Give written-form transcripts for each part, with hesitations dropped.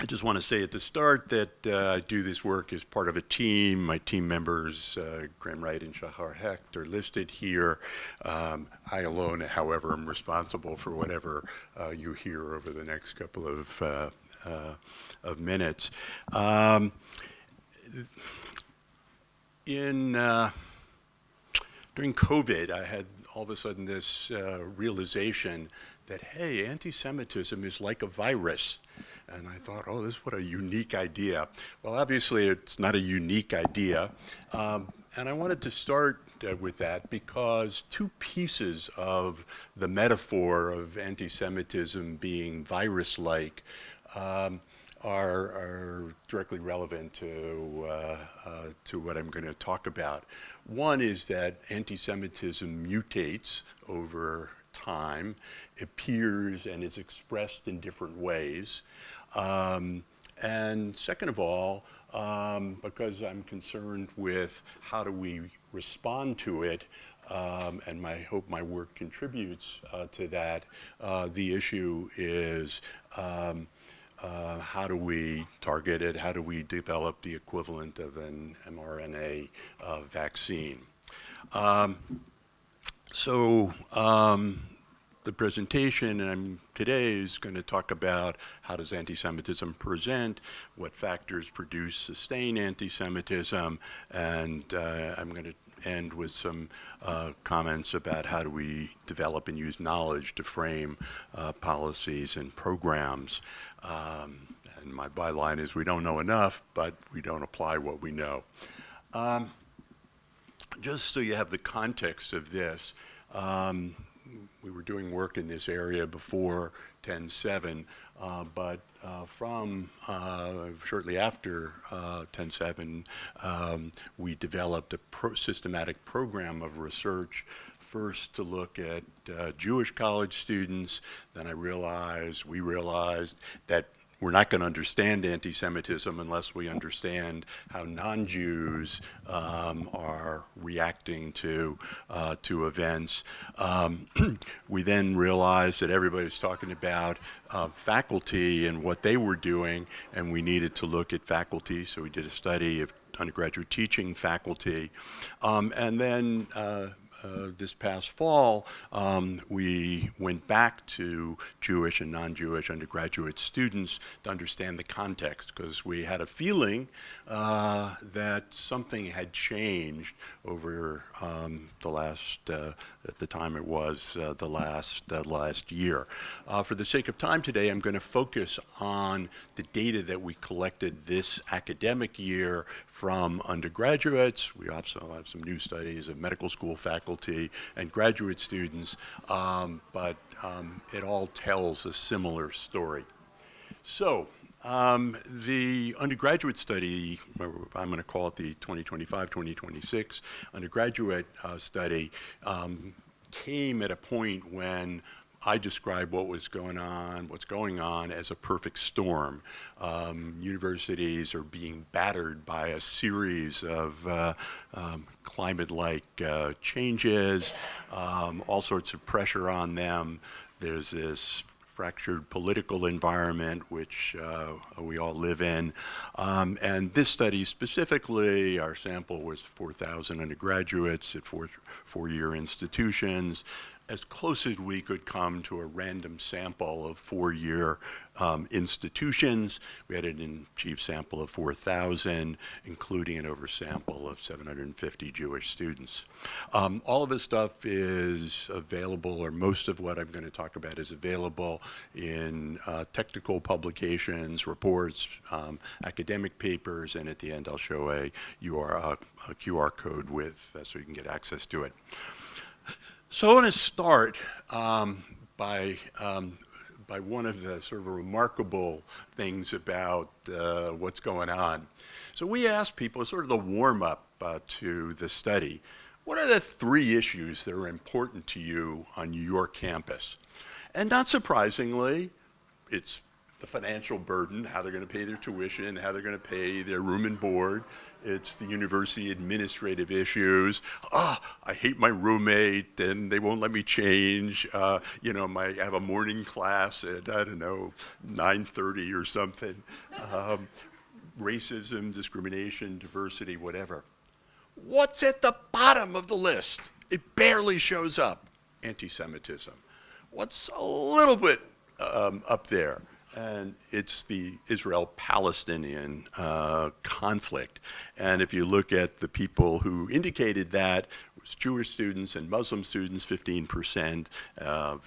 I just want to say at the start that I do this work as part of a team. My team members, Graham Wright and Shahar Hecht, are listed here. I alone, however, am responsible for whatever you hear over the next couple of minutes. During COVID, I had all of a sudden this realization that, hey, anti-Semitism is like a virus. And I thought, oh, what a unique idea. Well, obviously, it's not a unique idea. And I wanted to start with that because two pieces of the metaphor of anti-Semitism being virus-like are directly relevant to what I'm going to talk about. One is that anti-Semitism mutates over time, appears and is expressed in different ways. And second of all, because I'm concerned with how do we respond to it, and I hope my work contributes to that, the issue is how do we target it? How do we develop the equivalent of an mRNA vaccine? The presentation today is going to talk about how does anti-Semitism present, what factors produce, sustain anti-Semitism, and I'm going to end with some comments about how do we develop and use knowledge to frame policies and programs. And my byline is we don't know enough, but we don't apply what we know. Just so you have the context of this, we were doing work in this area before 10/7, but from shortly after 10/7, we developed a systematic program of research, first to look at Jewish college students. Then we realized that we're not going to understand anti-Semitism unless we understand how non-Jews are reacting to events. We then realized that everybody was talking about faculty and what they were doing, and we needed to look at faculty, so we did a study of undergraduate teaching faculty. And then this past fall, we went back to Jewish and non-Jewish undergraduate students to understand the context, because we had a feeling that something had changed over the last, at the time it was the last year. For the sake of time today, I'm going to focus on the data that we collected this academic year from undergraduates. We also have some new studies of medical school faculty and graduate students, but it all tells a similar story. So the undergraduate study, I'm going to call it the 2025-2026 undergraduate study, came at a point when I described what's going on as a perfect storm. Universities are being battered by a series of climate-like changes, all sorts of pressure on them. There's this fractured political environment which we all live in. And this study specifically, our sample was 4,000 undergraduates at four-year institutions, as close as we could come to a random sample of four-year institutions. We had an achieved sample of 4,000, including an oversample of 750 Jewish students. All of this stuff is available, or most of what I'm going to talk about is available in technical publications, reports, academic papers, and at the end I'll show a QR code so you can get access to it. So I want to start by one of the sort of remarkable things about what's going on. So we asked people, sort of the warm-up to the study, what are the three issues that are important to you on your campus? And not surprisingly, it's the financial burden, how they're going to pay their tuition, how they're going to pay their room and board. It's the university administrative issues. I hate my roommate and they won't let me change. I have a morning class at, I don't know, 9:30 or something. Racism, discrimination, diversity, whatever. What's at the bottom of the list? It barely shows up. Anti-Semitism. What's a little bit up there? And it's the Israel-Palestinian conflict. And if you look at the people who indicated that, it was Jewish students and Muslim students, 15%,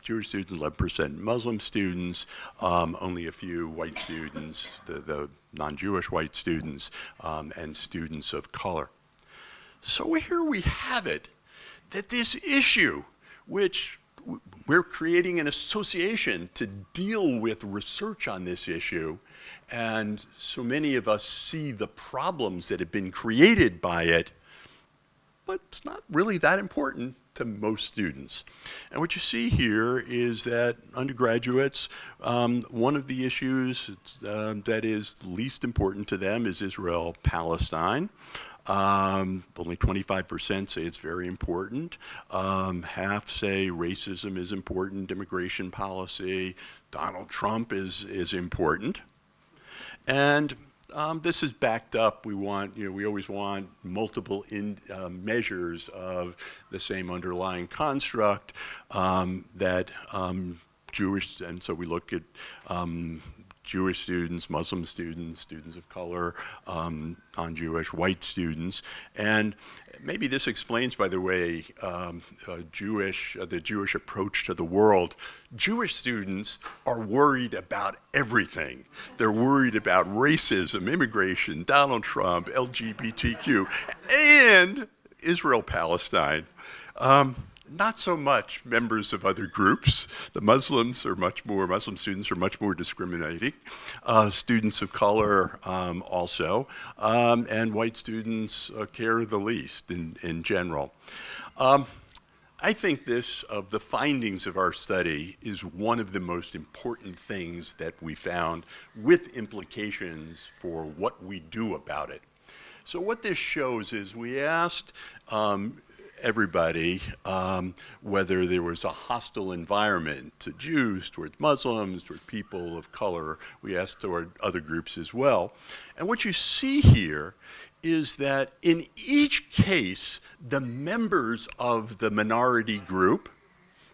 Jewish students, 11% Muslim students, only a few white students, the non-Jewish white students, and students of color. So here we have it, that this issue, which we're creating an association to deal with research on this issue, and so many of us see the problems that have been created by it, but it's not really that important to most students. And what you see here is that undergraduates, one of the issues that is least important to them is Israel-Palestine. Only 25% say it's very important. Half say racism is important, immigration policy, Donald Trump is important. And this is backed up. We always want multiple measures of the same underlying construct that Jewish, and so we look at Jewish students, Muslim students, students of color, non-Jewish, white students. And maybe this explains, by the way, the Jewish approach to the world. Jewish students are worried about everything. They're worried about racism, immigration, Donald Trump, LGBTQ, and Israel-Palestine. Not so much members of other groups. The Muslim students are much more discriminating. Students of color also, and white students care the least in general. I think the findings of our study is one of the most important things that we found with implications for what we do about it. So what this shows is we asked everybody whether there was a hostile environment to Jews, toward Muslims, toward people of color. We asked toward other groups as well. And what you see here is that in each case, the members of the minority group,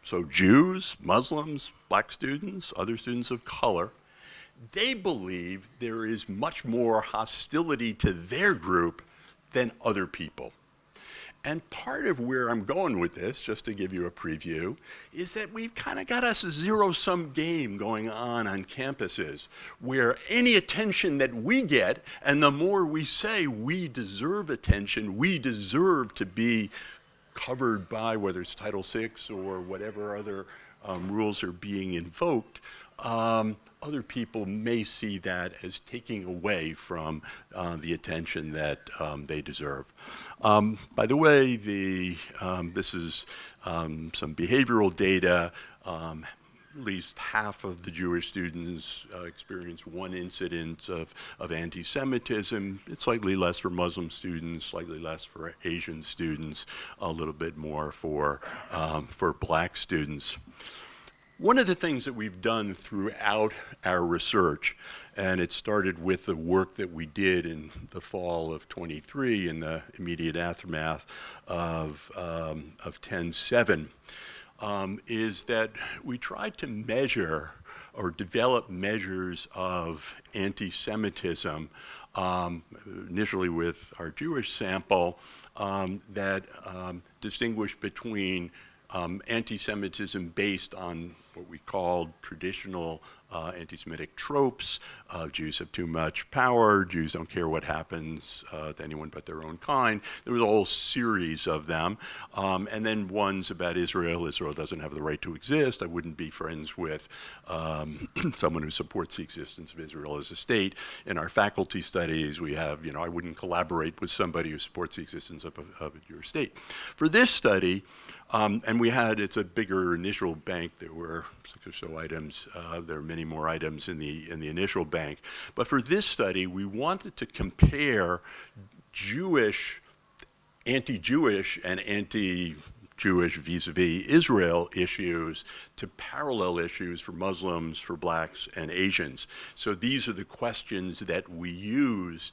so Jews, Muslims, black students, other students of color, they believe there is much more hostility to their group than other people. And part of where I'm going with this, just to give you a preview, is that we've kind of got a zero-sum game going on campuses, where any attention that we get, and the more we say we deserve attention, we deserve to be covered by, whether it's Title VI or whatever other rules are being invoked, other people may see that as taking away from the attention that they deserve. By the way, this is some behavioral data. At least half of the Jewish students experienced one incident of anti-Semitism. It's slightly less for Muslim students, slightly less for Asian students, a little bit more for black students. One of the things that we've done throughout our research, and it started with the work that we did in the fall of 23 in the immediate aftermath of 10/7, is that we tried to measure or develop measures of anti-Semitism, initially with our Jewish sample, that distinguish between anti-Semitism based on what we called traditional anti-Semitic tropes. Jews have too much power, Jews don't care what happens to anyone but their own kind. There was a whole series of them. And then ones about Israel. Israel doesn't have the right to exist. I wouldn't be friends with someone who supports the existence of Israel as a state. In our faculty studies, we have, I wouldn't collaborate with somebody who supports the existence of your state. For this study, and it's a bigger initial bank. There were or so items. There are many more items in the initial bank. But for this study, we wanted to compare Jewish, anti-Jewish and anti-Jewish vis-a-vis Israel issues to parallel issues for Muslims, for blacks, and Asians. So these are the questions that we used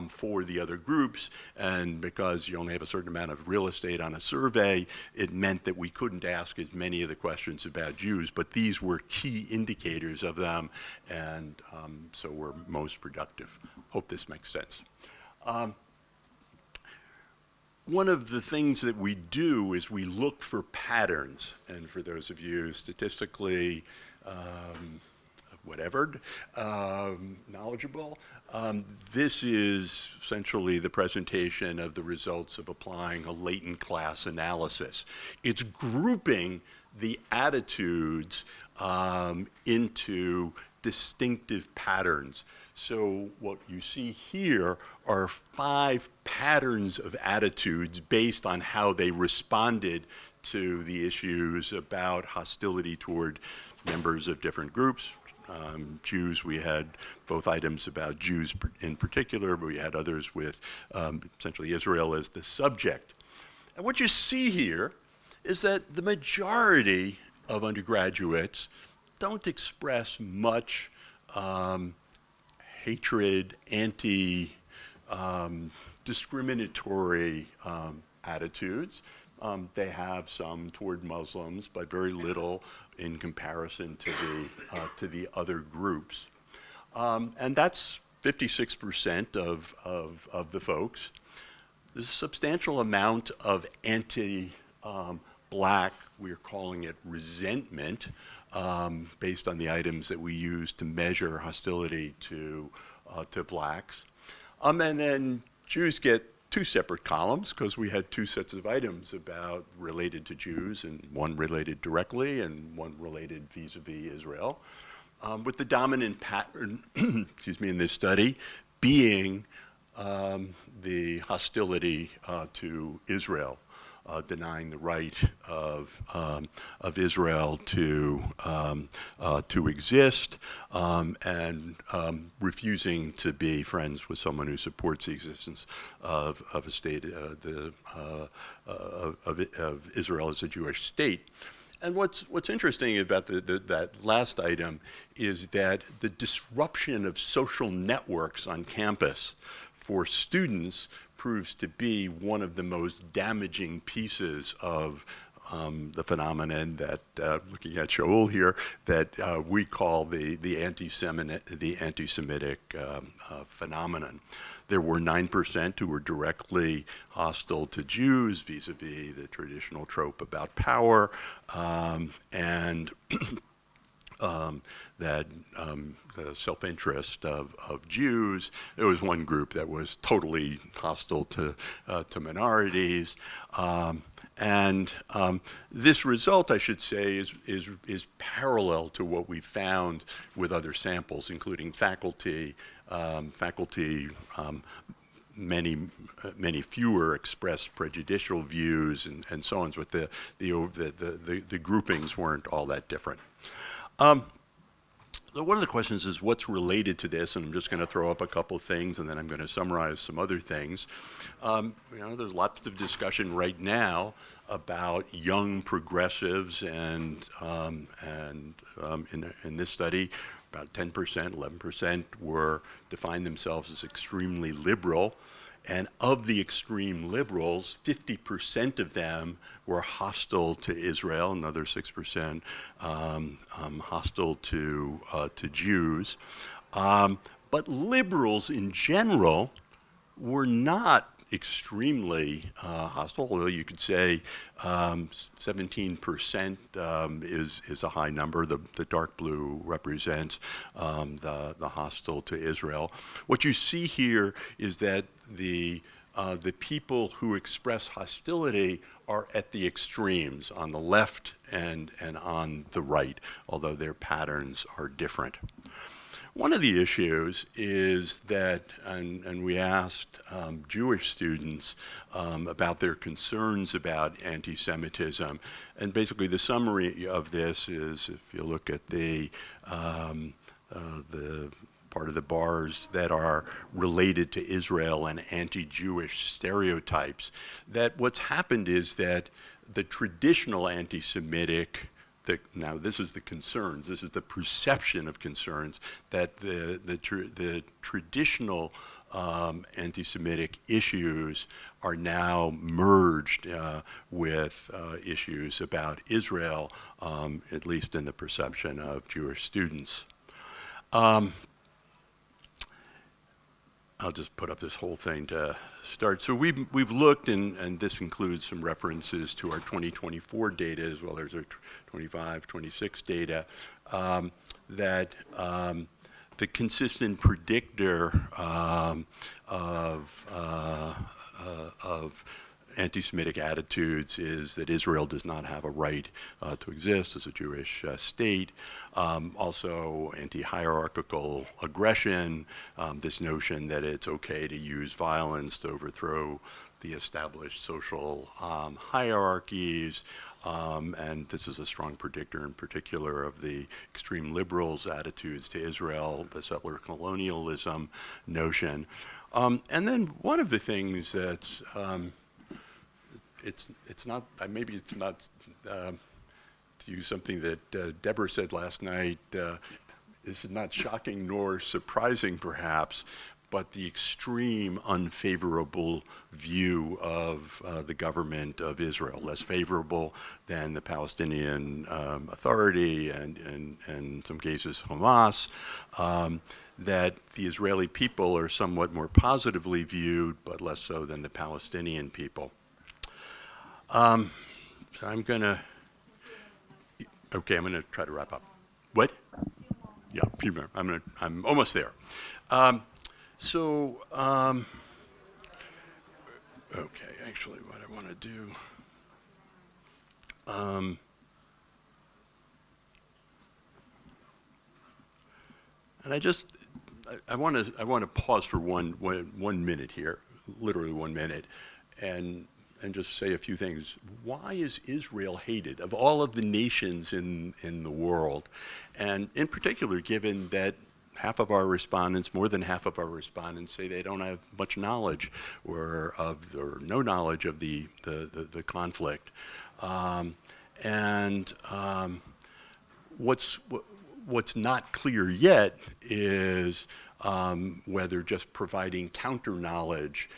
for the other groups, and because you only have a certain amount of real estate on a survey, it meant that we couldn't ask as many of the questions about Jews, but these were key indicators of them, and so were most productive. Hope this makes sense. One of the things that we do is we look for patterns, and for those of you statistically knowledgeable, this is essentially the presentation of the results of applying a latent class analysis. It's grouping the attitudes into distinctive patterns. So what you see here are 5 patterns of attitudes based on how they responded to the issues about hostility toward members of different groups. Jews, we had both items about Jews in particular, but we had others with essentially Israel as the subject. And what you see here is that the majority of undergraduates don't express much hatred, discriminatory attitudes. They have some toward Muslims, but very little in comparison to the other groups. And that's 56% of the folks. There's a substantial amount of anti-black, we're calling it resentment, based on the items that we use to measure hostility to blacks. And then Jews get 2 separate columns because we had 2 sets of items about related to Jews, and one related directly and one related vis-a-vis Israel, with the dominant pattern, excuse me, in this study being the hostility to Israel, denying the right of Israel to exist, and refusing to be friends with someone who supports the existence of a state of Israel as a Jewish state. And what's interesting about that last item is that the disruption of social networks on campus for students proves to be one of the most damaging pieces of the phenomenon that, looking at Shaul here, that we call the anti-Semitic phenomenon. There were 9% who were directly hostile to Jews vis-a-vis the traditional trope about power, and that self-interest of Jews. There was one group that was totally hostile to minorities. And this result, I should say, is parallel to what we found with other samples, including faculty. Many fewer expressed prejudicial views and so on, but the groupings weren't all that different. So one of the questions is what's related to this, and I'm just going to throw up a couple of things, and then I'm going to summarize some other things. There's lots of discussion right now about young progressives, and in this study, about 10%, 11% defined themselves as extremely liberal. And of the extreme liberals, 50% of them were hostile to Israel, another 6% hostile to Jews. But liberals in general were not extremely hostile, although you could say 17% is a high number. The dark blue represents the hostile to Israel. What you see here is that the people who express hostility are at the extremes, on the left and on the right, although their patterns are different. One of the issues is that, and we asked Jewish students about their concerns about anti-Semitism, and basically the summary of this is, if you look at the part of the bars that are related to Israel and anti-Jewish stereotypes, that what's happened is that the traditional anti-Semitic, now this is the concerns, this is the perception of concerns, that the traditional anti-Semitic issues are now merged with issues about Israel, at least in the perception of Jewish students. I'll just put up this whole thing to start. So we've looked, and this includes some references to our 2024 data as well as our 25, 26 data, that the consistent predictor of anti-Semitic attitudes is that Israel does not have a right to exist as a Jewish state. Also anti-hierarchical aggression, this notion that it's okay to use violence to overthrow the established social hierarchies, and this is a strong predictor in particular of the extreme liberals' attitudes to Israel, the settler colonialism notion. And then one of the things that's it's not, maybe it's not, to use something that Deborah said last night, this is not shocking nor surprising perhaps, but the extreme unfavorable view of the government of Israel, less favorable than the Palestinian Authority and in some cases Hamas, that the Israeli people are somewhat more positively viewed, but less so than the Palestinian people. So I'm gonna try to wrap up. What? Yeah, a few more. I'm almost there. Okay, actually what I want to do, and I want to pause for one minute here, literally 1 minute, and just say a few things. Why is Israel hated of all of the nations in the world? And in particular, given that half of our respondents, more than half of our respondents, say they don't have much knowledge or no knowledge of the conflict. What's not clear yet is whether just providing counter knowledge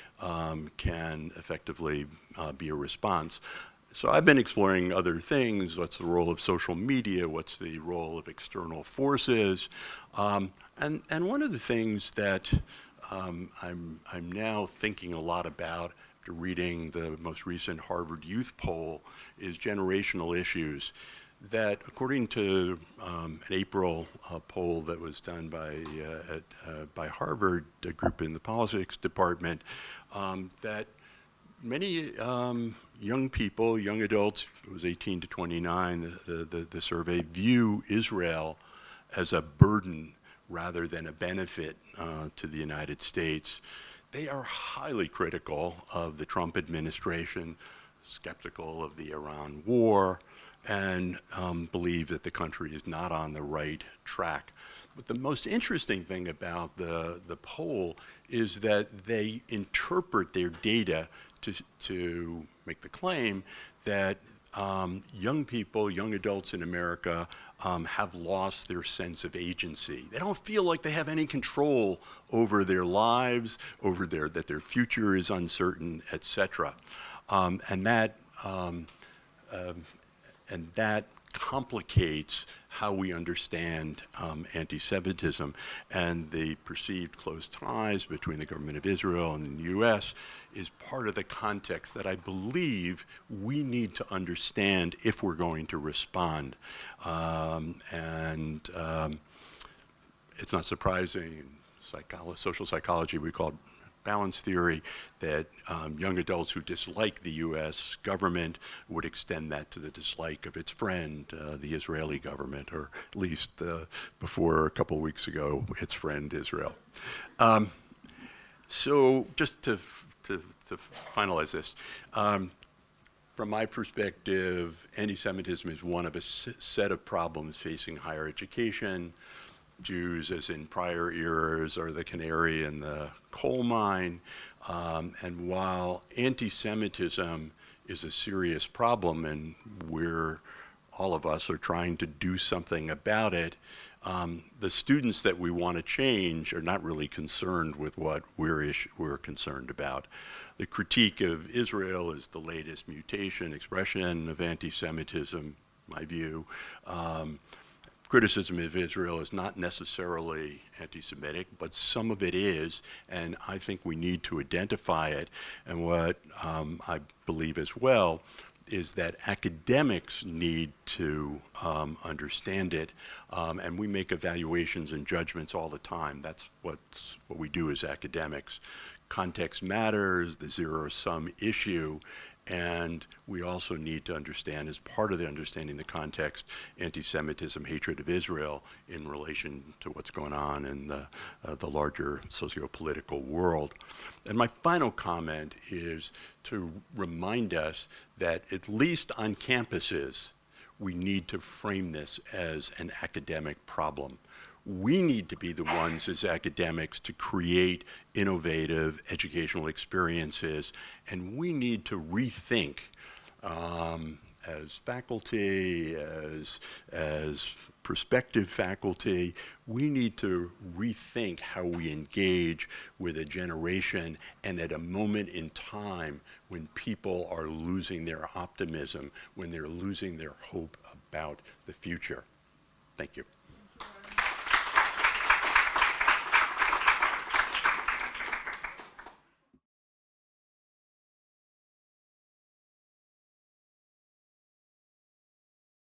can effectively be a response. So I've been exploring other things. What's the role of social media? What's the role of external forces? And one of the things that I'm now thinking a lot about after reading the most recent Harvard Youth poll is generational issues. That according to an April poll that was done by Harvard, a group in the politics department, that many young people, young adults, it was 18 to 29, the survey, view Israel as a burden rather than a benefit to the United States. They are highly critical of the Trump administration, skeptical of the Iran war, and believe that the country is not on the right track. But the most interesting thing about the poll is that they interpret their data to make the claim that young people, young adults in America have lost their sense of agency. They don't feel like they have any control over their lives, that their future is uncertain, etc. And that complicates how we understand anti-Semitism, and the perceived close ties between the government of Israel and the U.S. is part of the context that I believe we need to understand if we're going to respond. It's not surprising, in social psychology we call it balance theory, that young adults who dislike the U.S. government would extend that to the dislike of its friend, the Israeli government, or at least before a couple weeks ago, its friend Israel. So just to finalize this, from my perspective, anti-Semitism is one of a set of problems facing higher education. Jews, as in prior eras, are the canary in the coal mine. And while anti-Semitism is a serious problem, and all of us are trying to do something about it, the students that we want to change are not really concerned with what we're concerned about. The critique of Israel is the latest expression of anti-Semitism, my view. Criticism of Israel is not necessarily anti-Semitic, but some of it is, and I think we need to identify it. And what I believe as well is that academics need to understand it, and we make evaluations and judgments all the time. That's what we do as academics. Context matters, the zero-sum issue, and we also need to understand, as part of the understanding the context, anti-Semitism, hatred of Israel in relation to what's going on in the larger socio-political world. And my final comment is to remind us that, at least on campuses, we need to frame this as an academic problem. We need to be the ones as academics to create innovative educational experiences, and we need to rethink as faculty, as prospective faculty, we need to rethink how we engage with a generation and at a moment in time when people are losing their optimism, when they're losing their hope about the future. Thank you.